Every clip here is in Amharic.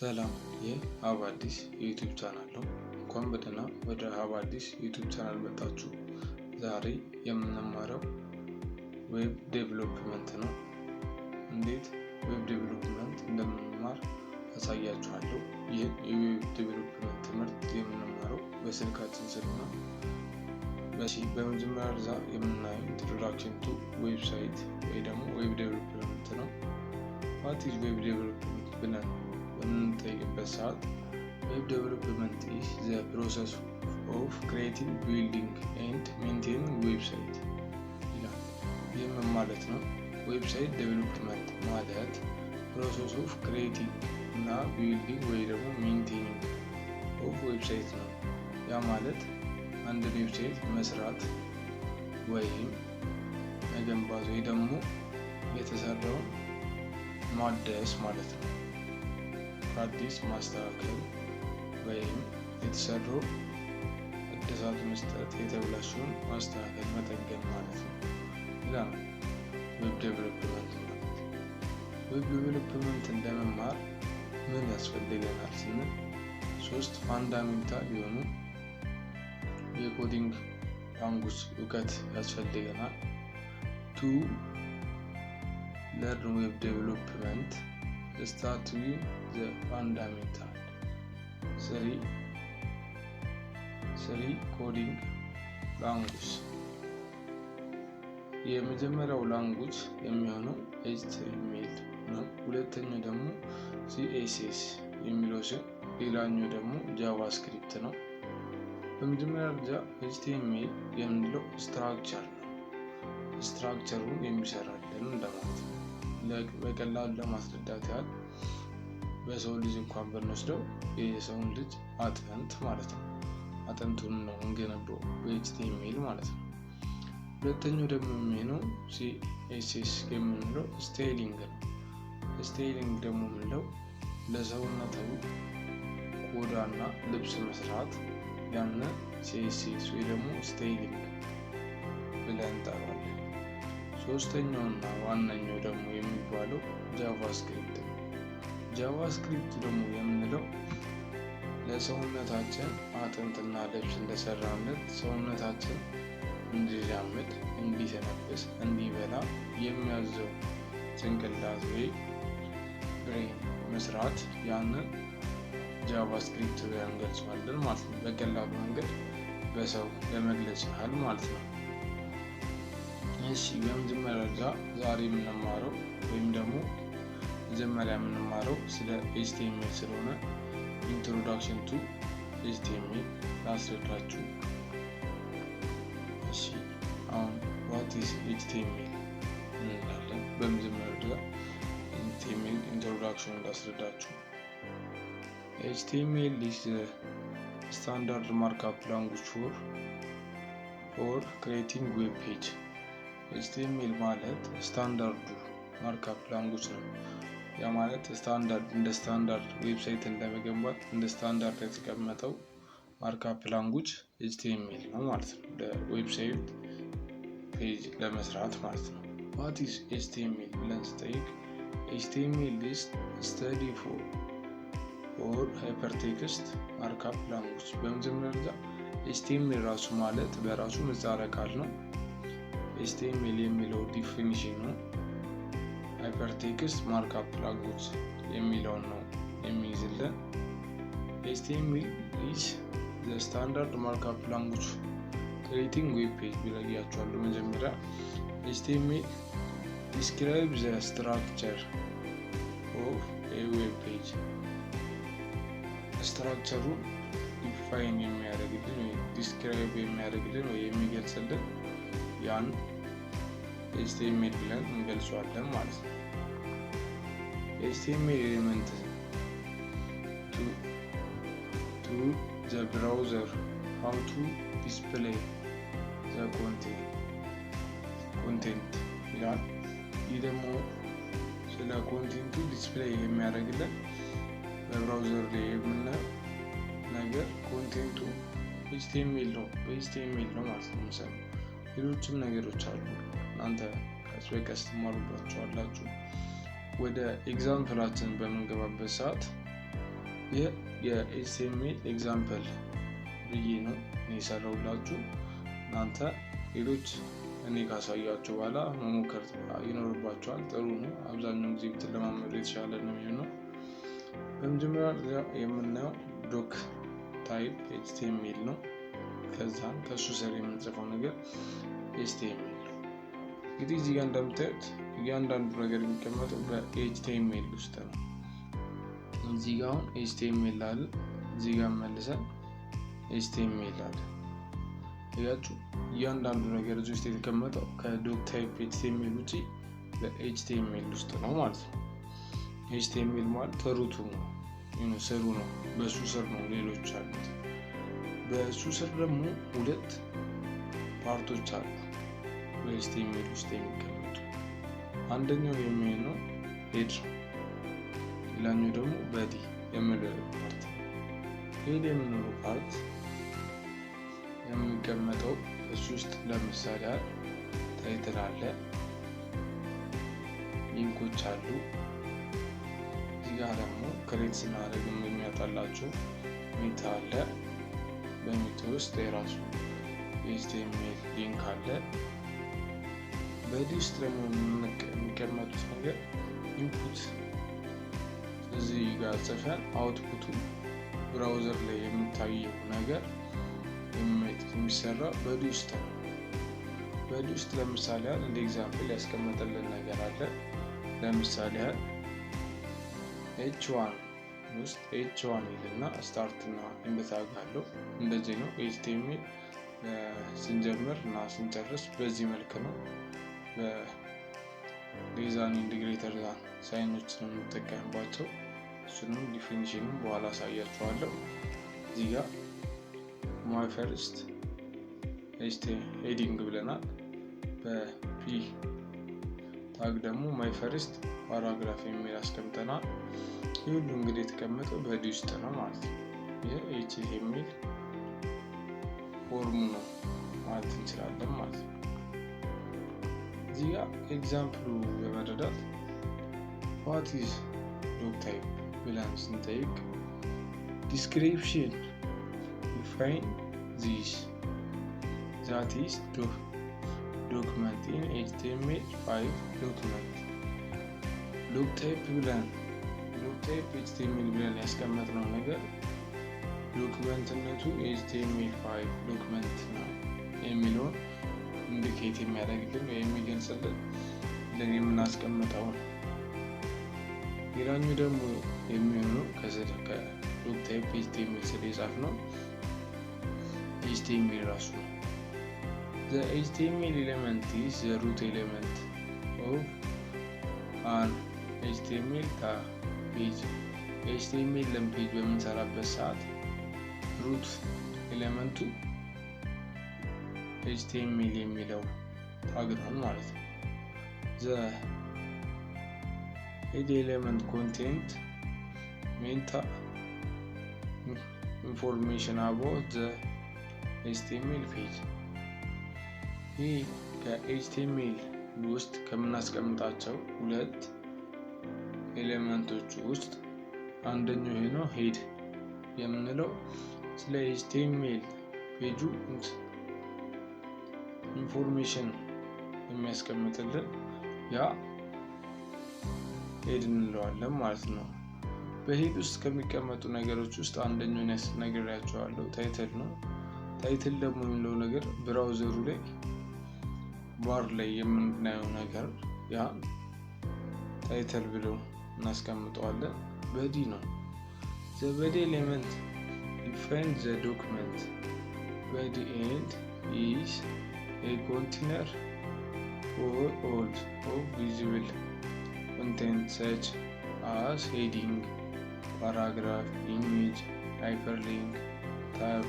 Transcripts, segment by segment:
ሰላም፣ ይህ ሀብአዲስ ዩቲዩብ ቻናል ነው። እንኳን በደህና ወደ ሀብአዲስ ዩቲዩብ ቻናል መጣችሁ። ዛሬ የምንማረው ዌብ ዴቨሎፕመንት ነው። እንዴት ዌብ ዴቨሎፕመንት እንደምንማር አሳያችኋለሁ። ይህን የዌብ ዴቨሎፕመንት ትምህርት የምንማረው በስልካችን ስር ነው። በመጀመሪያ ደረጃ የምናየው ኢንትሮዳክሽን ቱ ዌብሳይት ወይ ደግሞ ዌብ ዴቨሎፕመንት ነው። ዋት ኢዝ ዌብ ዴቨሎፕመንት ብለን በምንጠይቅበት ሰዓት ዌብ ዴቨሎፕመንት ኢዝ ዘ ፕሮሰስ ኦፍ ክሬቲንግ፣ ቢልዲንግ ኤንድ ሜንቴኒንግ ዌብሳይት ይላል። ይህ ማለት ነው? ዌብሳይት ዴቨሎፕመንት ማለት ፕሮሰስ ኦፍ ክሬቲንግ እና ቢልዲንግ ወይ ደግሞ ሜንቴኒንግ ኦፍ ዌብሳይት ነው። ያ ማለት አንድ ዌብሳይት መስራት ወይም መገንባት ወይ ደግሞ የተሰራውን ማደስ ማለት ነው። አዲስ ማስተካከል ወይም የተሰራው እድሳት መስጠት፣ የተበላሸውን ማስተካከል፣ መጠገን ማለት ነው። ያ ነው ዌብ ዴቨሎፕመንት ማለት። ዌብ ዴቨሎፕመንት ለመማር ምን ያስፈልገናል ስንል 3 ፋንዳሜንታል የሆኑ የኮዲንግ ላንጉጅ እውቀት ያስፈልገናል። 2 ለርን ዌብ ዴቨሎፕመንት start with the fundamental. 3 ኮዲንግ ላንጉጅ። የመጀመሪያው ላንጉጅ የሚሆነው HTML ነው። ሁለተኛው ደግሞ CSS የሚለው ሲሆን ሌላኛው ደግሞ ጃቫስክሪፕት ነው። በመጀመሪያ ደረጃ HTML የምንለው ስትራክቸር ነው። ስትራክቸሩን የሚሰራልን እንደማለት ነው። በቀላሉ ለማስረዳት ያህል በሰው ልጅ እንኳን ብንወስደው የሰውን ልጅ አጥንት ማለት ነው። አጥንቱን ነው እንገነባው በHTML ማለት ነው። ሁለተኛው ደግሞ የሚሆነው CSS የምንለው ስታይሊንግ ነው። ስታይሊንግ ደግሞ የምንለው ለሰውነቱ ቆዳና ልብስ መስራት ያን CSS ወይ ደግሞ ስታይሊንግ ብለን እንጠራዋለን። ሶስተኛውና ዋነኛው ደግሞ የሚባለው ጃቫስክሪፕት ነው። ጃቫስክሪፕት ደግሞ የምንለው ለሰውነታችን አጥንትና ልብስ እንደሰራነት ሰውነታችን እንዲራመድ፣ እንዲተነፍስ፣ እንዲበላ የሚያዘው ጭንቅላት ወይ ብሬን መስራት ያንን ጃቫስክሪፕት ብለን እንገልጸዋለን ማለት ነው። በቀላሉ መንገድ በሰው ለመግለጽ ያህል ማለት ነው። እሺ፣ በመጀመሪያ ደረጃ ዛሬ የምንማረው ወይም ደግሞ መጀመሪያ የምንማረው ስለ HTML ስለሆነ ኢንትሮዳክሽን ቱ HTML ላስረዳችሁ። እሺ፣ አሁን ዋት ኢዝ HTML እንላለን። በመጀመሪያ ደረጃ HTML ኢንትሮዳክሽን ላስረዳችሁ። HTML is the standard markup language for creating web page. HTML ማለት ስታንዳርዱ ማርክአፕ ላንጉጅ ነው። ያ ማለት እንደ ስታንዳርድ ዌብሳይትን ለመገንባት እንደ ስታንዳርድ የተቀመጠው ማርክአፕ ላንጉጅ HTML ነው ማለት ነው። ለዌብሳይት ፔጅ ለመስራት ማለት ነው። what is HTML ብለን ስጠይቅ HTML is study for hypertext markup language። በመጀመሪያ ደረጃ HTML ራሱ ማለት በራሱ ምህጻረ ቃል ነው። HTML የሚለው ዲፊኒሽን ነው። ሃይፐርቴክስት ማርክአፕ ላንጉጅ የሚለውን ነው የሚይዝልን። HTML is the standard markup language creating web page ብለያቸዋለሁ። መጀመሪያ HTML describe the structure of a web page። ስትራክቸሩ ዲፋይን የሚያደርግልን ወይ ዲስክራይብ የሚያደርግልን ወይ የሚገልጽልን ያን HTML ብለን እንገልጸዋለን ማለት ነው። HTML ኤሌመንት to the browser how to display the content ይላል። ይህ ደግሞ ስለ ኮንቴንቱ ዲስፕሌይ የሚያደርግልን በብራውዘር ላይ የምናየው ነገር ኮንቴንቱ HTML ነው፣ በHTML ነው ማለት ነው። ምሳሌ ሌሎችም ነገሮች አሉ፣ እናንተ ቀስ በቀስ ትማሩባቸዋላችሁ። ወደ ኤግዛምፕላችን በምንገባበት ሰዓት ይህ የኤችቲኤምኤል ኤግዛምፕል ብዬ ነው የሰራሁላችሁ። እናንተ ሌሎች እኔ ካሳያችሁ በኋላ መሞከር ይኖርባችኋል። ጥሩ ነው። አብዛኛውን ጊዜ ብትለማመዱ የተሻለ ነው የሚሆነው። በመጀመሪያ የምናየው ዶክ ታይፕ ኤችቲኤምኤል ነው። ከዛም ከሱ ስር የምንጽፈው ነገር ኤችቲኤምኤል ነው። እንግዲህ እዚህ ጋር እንደምታዩት እያንዳንዱ ነገር የሚቀመጠው በኤችቲኤምኤል ውስጥ ነው። እዚህ ጋር አሁን ኤችቲኤምኤል አለ፣ እዚህ ጋር መልሰን ኤችቲኤምኤል አለ። ያችሁ እያንዳንዱ ነገር እዚህ ውስጥ የተቀመጠው ከዶክ ታይፕ ኤችቲኤምኤል ውጪ በኤችቲኤምኤል ውስጥ ነው ማለት ነው። ኤችቲኤምኤል ማለት ሩቱ ነው፣ ስሩ ነው። በሱ ስር ነው ሌሎች አሉት። በሱ ስር ደግሞ ሁለት ፓርቶች አሉ በኤችቲኤምኤል ውስጥ የሚቀመጡ። አንደኛው የሚሆነው ሄድ ነው፣ ሌላኛው ደግሞ በዲ የምንለው ፓርት። ሄድ የምንለው ፓርት የሚቀመጠው እሱ ውስጥ ለምሳሌ ታይትል አለ፣ ሊንኮች አሉ። እዚህ ጋር ደግሞ ክሬት ስናደርግ የሚያወጣላችሁ ሜታ አለ። በሜታ ውስጥ የራሱ የኤችቲኤምኤል ሊንክ አለ። በዚህ ውስጥ ደግሞ የሚቀመጡት ነገር ኢንፑት እዚህ ጋር ጽፈን አውትፑቱ ብራውዘር ላይ የሚታየው ነገር የሚሰራው በዲ ውስጥ ነው። በዲ ውስጥ ለምሳሌ እንደ ኤግዛምፕል ያስቀመጠልን ነገር አለ። ለምሳሌ h1 ውስጥ h1 ይልና ስታርት እና ኤንድ ታግ አለው። እንደዚህ ነው ኤችቲኤምኤል ስንጀምር እና ስንጨርስ በዚህ መልክ ነው። በዲዛይን ኢንቲግሬተር ሳይኖች ነው የምንጠቀምባቸው። እሱንም ዲፊኒሽኑን በኋላ አሳያችኋለሁ። እዚህ ጋር ማይ ፈርስት ሄዲንግ ብለናል። በፒ ታግ ደግሞ ማይ ፈርስት ፓራግራፍ የሚል አስቀምጠናል። ይህ ሁሉ እንግዲህ የተቀመጠው በዲ ውስጥ ነው ማለት ነው። ይህ ኤችቲኤምኤል ፎርሙ ነው ማለት እንችላለን ማለት ነው። እዚህ ጋር ኤግዛምፕሉ በመረዳት ዋት ኢዝ ዶክ ታይፕ ብለን ስንጠይቅ ዲስክሪፕሽን define this that is document in HTML5 document ዶክ ታይፕ ብለን HTML ብለን ያስቀመጥነው ነገር ዶክመንትነቱ HTML5 ዶክመንት ነው የሚለውን ኢንዲኬት የሚያደርግልን ወይም የሚገልጽልን የምናስቀምጠው ነው። ሌላኛው ደግሞ የሚሆነው ከስር ከዶክ ታይፕ HTML ስር የጻፍነው HTML ራሱ ነው። The HTML element is the root element of an HTML page. HTML ፔጅ በምንሰራበት ሰዓት ሩት ኤሌመንቱ HTML የሚለው ታግ ነው ማለት ነው። The head element content meta information about the HTML page. ይህ ከኤችቲኤምኤል ውስጥ ከምናስቀምጣቸው ሁለት ኤሌመንቶች ውስጥ አንደኛው ይሄ ነው። ሄድ የምንለው ስለ ኤችቲኤምኤል ፔጁ ኢንፎርሜሽን የሚያስቀምጥልን ያ ሄድ እንለዋለን ማለት ነው። በሄድ ውስጥ ከሚቀመጡ ነገሮች ውስጥ አንደኛውን ነግሬያቸዋለሁ፣ ታይትል ነው። ታይትል ደግሞ የሚለው ነገር ብራውዘሩ ላይ ባር ላይ የምናየው ነገር ያ ታይትል ብለው እናስቀምጠዋለን። በዲ ነው። the body element defines the document. Body end is a container for all of visible content such as heading, paragraph, image, hyperlink, tab,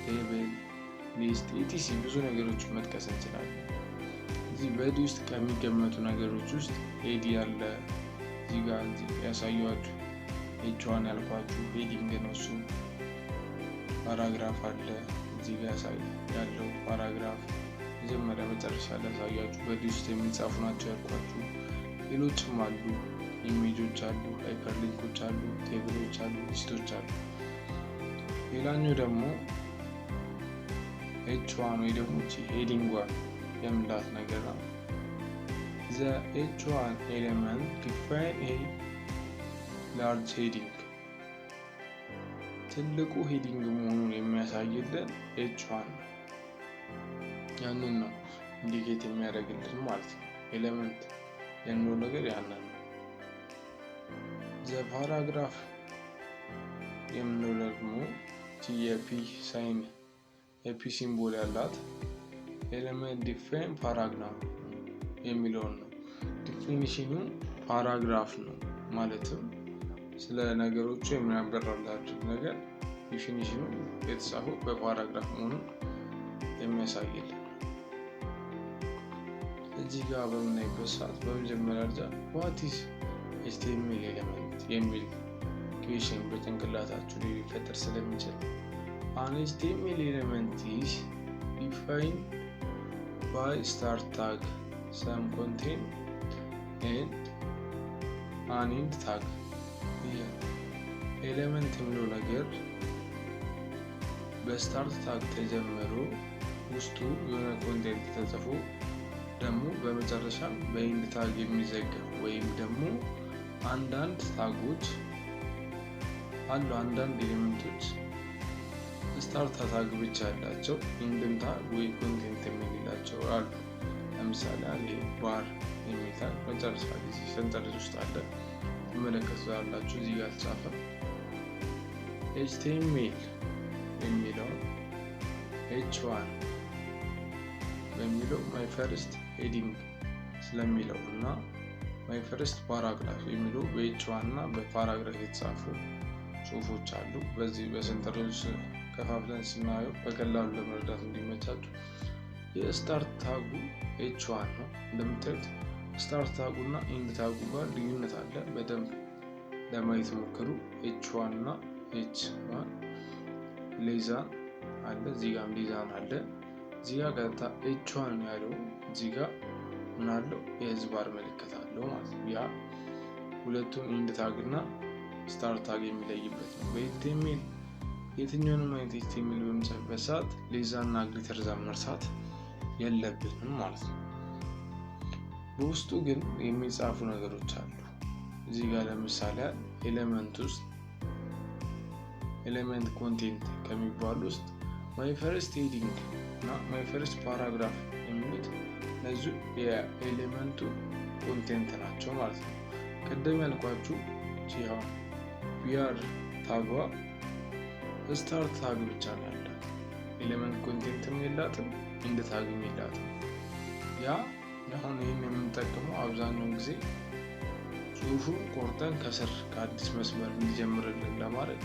table, list etc. ብዙ ነገሮች መጥቀስ እንችላለን። እዚህ በዲ ውስጥ ከሚቀመጡ ነገሮች ውስጥ ሄድ ያለ እዚህ ጋር ያሳያችሁ h1 ያልኳችሁ ሄዲንግ ነው። እሱ ፓራግራፍ አለ እዚህ ጋር ያለው ፓራግራፍ መጀመሪያ መጨረሻ ላይ ያሳያችሁ በዲ ውስጥ የሚጻፉ ናቸው ያልኳችሁ። ሌሎችም አሉ ኢሜጆች አሉ፣ ሃይፐርሊንኮች አሉ፣ ቴብሎች አሉ፣ ሊስቶች አሉ። ሌላኛው ደግሞ h1 ወይ ደግሞ ሄዲንግ ዋን የምላት ነገር ነው። the h1 element define a large heading ትልቁ ሄዲንግ መሆኑን የሚያሳይልን h1 ነው። ያንን ነው ኢንዲኬት የሚያደርግልን ማለት ነው። ኤሌመንት የሚለው ነገር ያንን ነው። the paragraph የምንለው ደግሞ የፒ ሳይን የፒ ሲምቦል ያላት ኤሌመንት ዲፋይን ፓራግራፍ የሚለውን ነው። ዲፊኒሽኑ ፓራግራፍ ነው ማለትም ስለ ነገሮቹ የሚያብራራላችሁ ነገር ዲፊኒሽኑ የተጻፈው በፓራግራፍ መሆኑን የሚያሳይልን። እዚህ ጋር በምናይበት ሰዓት በመጀመሪያ ደረጃ what is HTML ኤሌመንት የሚል ኩዌሽን በጭንቅላታችሁ ላይ ሊፈጠር ስለሚችል an HTML element is defined by start tag, some content and an end tag። ኤሌመንት የሚለው ነገር በስታርት ታግ ተጀምሮ ውስጡ የሆነ ኮንቴንት ተጽፎ ደግሞ በመጨረሻ በኢንድ ታግ የሚዘጋ ወይም ደግሞ አንዳንድ ታጎች አሉ። አንዳንድ ኤሌመንቶች ስታርት ታግ ብቻ ያላቸው ኢንድ ታግ ወይ ኮንቴንት የሚላቸው አሉ። ለምሳሌ ባር የሚል ታግ መጨረሻ ጊዜ ሰንጠረዥ ውስጥ አለ ትመለከቱታላችሁ። እዚህ ጋር ተጻፈ HTML የሚለው h1 በሚለው my first heading ስለሚለው እና my first paragraph የሚለው በh1 እና በፓራግራፍ የተጻፉ ጽሁፎች አሉ። በዚህ በሰንጠረዥ ከፋፍለን ስናየው በቀላሉ ለመረዳት እንዲመቻችሁ የስታርት ታጉ h1 ነው። እንደምታዩት ስታርት ታጉ እና ኢንድ ታጉ ጋር ልዩነት አለ። በደንብ ለማየት ሞክሩ። h1 እና h1 ሌዛን አለ፣ እዚህ ጋር ሌዛን አለ። እዚህ ጋር ቀጥታ h1 ያለው እዚህ ጋር ምን አለው የህዝብ ባር ምልክት አለው ማለት ነው። ያ ሁለቱም ኢንድ ታግ እና ስታርት ታግ የሚለይበት ነው። በኤችቲኤምኤል የትኛውንም አይነት ኤችቲኤምኤል በምንጽፍበት ሰዓት ሌዛን እና ግሊተርዛን መርሳት የለብንም ማለት ነው። በውስጡ ግን የሚጻፉ ነገሮች አሉ። እዚህ ጋር ለምሳሌ ኤሌመንት ውስጥ ኤሌመንት ኮንቴንት ከሚባሉ ውስጥ ማይ ፈርስት ሄዲንግ እና ማይ ፈርስት ፓራግራፍ የሚሉት እነዚህ የኤሌመንቱ ኮንቴንት ናቸው ማለት ነው። ቀደም ያልኳችሁ ሲሆን ቢአር ታጓ ስታርት ታግ ብቻ ነው ያላት። ኤሌመንት ኮንቴንትም የላትም ኢንድ ታግም የላትም። ያ አሁን ይህን የምንጠቀመው አብዛኛውን ጊዜ ጽሁፉን ቆርጠን ከስር ከአዲስ መስመር እንዲጀምርልን ለማድረግ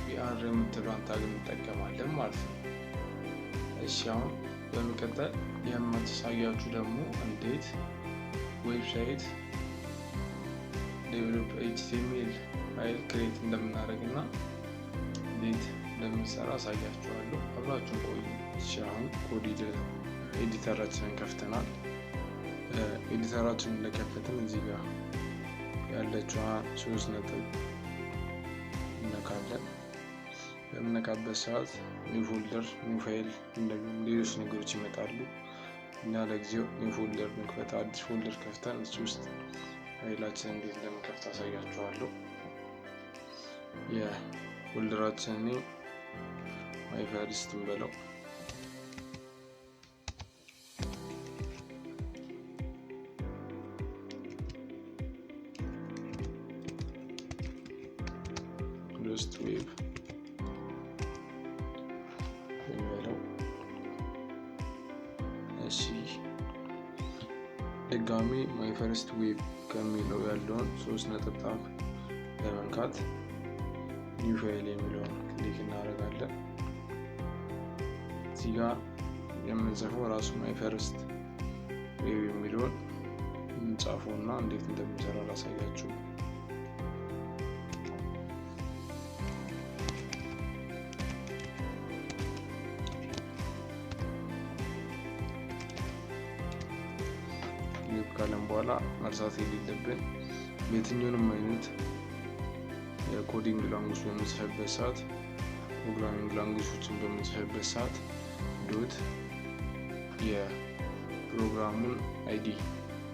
ቢአር የምትሏን ታግ እንጠቀማለን ማለት ነው። እሺ አሁን በመቀጠል የማሳያችሁ ደግሞ እንዴት ዌብሳይት ዴቨሎፕ ኤችቲኤምኤል ፋይል ክሬት እንደምናደርግ እና እንዴት እንደምንሰራ አሳያችኋለሁ። አብራችሁን ቆዩ። እሺ አሁን ኮድ ኤዲተራችንን ከፍተናል። ኤዲተራችንን እንደከፈትን እዚህ ጋር ያለችዋ 3 ነጥብ እነካለን። በምነካበት ሰዓት ኒው ፎልደር፣ ኒው ፋይል እንደሚሉ ሌሎች ነገሮች ይመጣሉ። እና ለጊዜው ኒው ፎልደር እንክፈት። አዲስ ፎልደር ከፍተን እሱ ውስጥ ፋይላችን እንዴት እንደምንከፍት አሳያችኋለሁ። የፎልደራችንን ማይ ፈርስት እንበለው። ሎስት ዌብ እንበለው። እሺ ድጋሚ ማይ ፈርስት ዌብ ከሚለው ያለውን 3 ነጠብጣብ በመንካት ኒው ፋይል የሚለውን ክሊክ እናደርጋለን። እዚህ ጋር የምንጽፈው ራሱ ማይ ፈርስት ዌብ የሚለውን እንጻፈው እና እንዴት እንደምንሰራ ላሳያችሁ። ዌብ ካለን በኋላ መርሳት የሌለብን የትኛውንም አይነት የኮዲንግ ላንጉጅ በምንጽፍበት ሰዓት ፕሮግራሚንግ ላንጉጆችን በምንጽፍበት ሰዓት ዶት የፕሮግራሙን አይዲ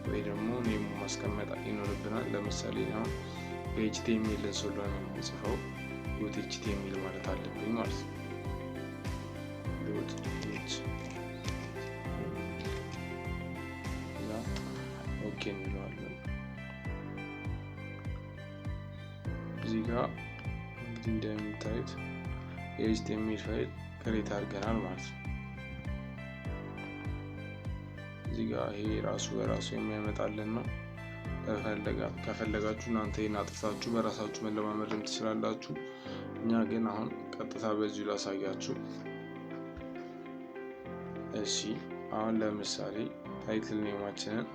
ወይ ደግሞ ኔም ማስቀመጥ ይኖርብናል። ለምሳሌ አሁን HTML ስለሆነ የምንጽፈው ዶት HTML ማለት አለብኝ ማለት ነው። ዶት ኦኬ እንለዋለን። እዚህ ጋር እንግዲህ እንደምታዩት የHTML ፋይል ክሬት አድርገናል ማለት ነው። እዚህ ጋር ይሄ ራሱ በራሱ የሚያመጣልን ነው። ከፈለጋችሁ እናንተ ይሄን አጥፍታችሁ በራሳችሁ መለማመድም ትችላላችሁ። እኛ ግን አሁን ቀጥታ በዚሁ ላሳያችሁ። እሺ አሁን ለምሳሌ ታይትል ኔማችንን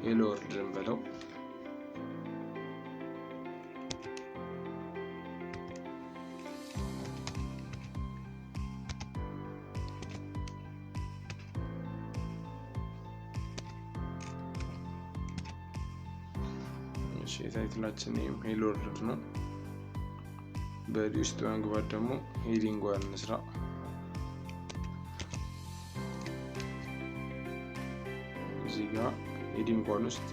ሄሎ ወርልድ ብለው የታይትላችን ሄሎ ወርልድ ነው። በዚህ ውስጥ በመግባት ደግሞ ሄዲንጓን እንስራ። እዚህ ጋር ሄዲንጓን ውስጥ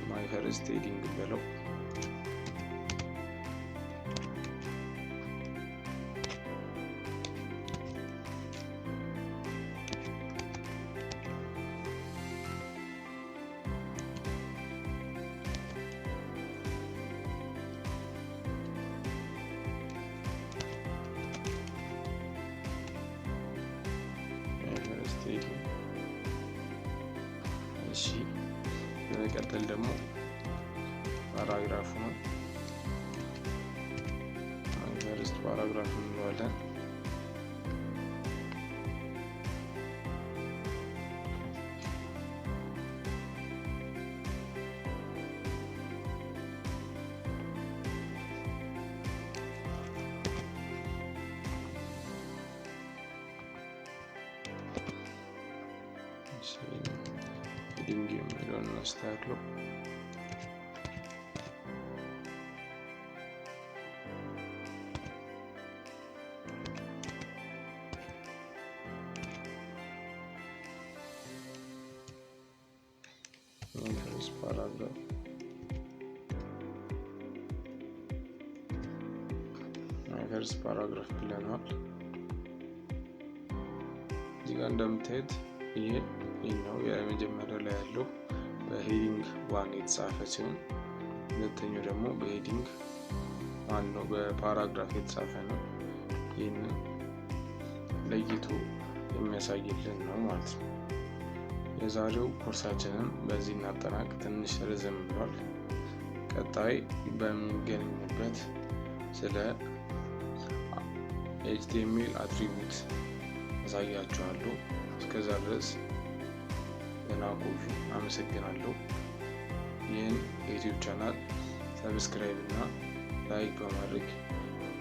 ማይ ፈርስት ሄዲንግ ብለው እሺ በመቀጠል ደግሞ ፓራግራፉ ነው። ፈርስት ፓራግራፍ እንለዋለን። ሄዲንግ የሚለውን እናስተካክለው። ፈርስት ፓራግራፍ ፈርስት ፓራግራፍ ብለናል። እዚህ ጋር እንደምታዩት ይሄኛው የመጀመሪያው ላይ ያለው በሄዲንግ ዋን የተጻፈ ሲሆን ሁለተኛው ደግሞ በሄዲንግ ዋን ነው በፓራግራፍ የተጻፈ ነው። ይህንን ለይቶ የሚያሳይልን ነው ማለት ነው። የዛሬው ኮርሳችንን በዚህ እናጠናቅ። ትንሽ ረዘም ብሏል። ቀጣይ በምንገናኝበት ስለ HTML አትሪቢዩት አሳያችኋለሁ። እስከዛ ድረስ ደህና ቆዩ። አመሰግናለሁ። ይህን የዩቲዩብ ቻናል ሰብስክራይብ እና ላይክ በማድረግ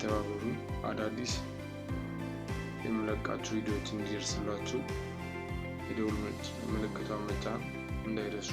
ተባበሩን። አዳዲስ የምለቃችሁ ቪዲዮዎች እንዲደርስላችሁ የደወል ምልክቷን መጫን እንዳይረሱ።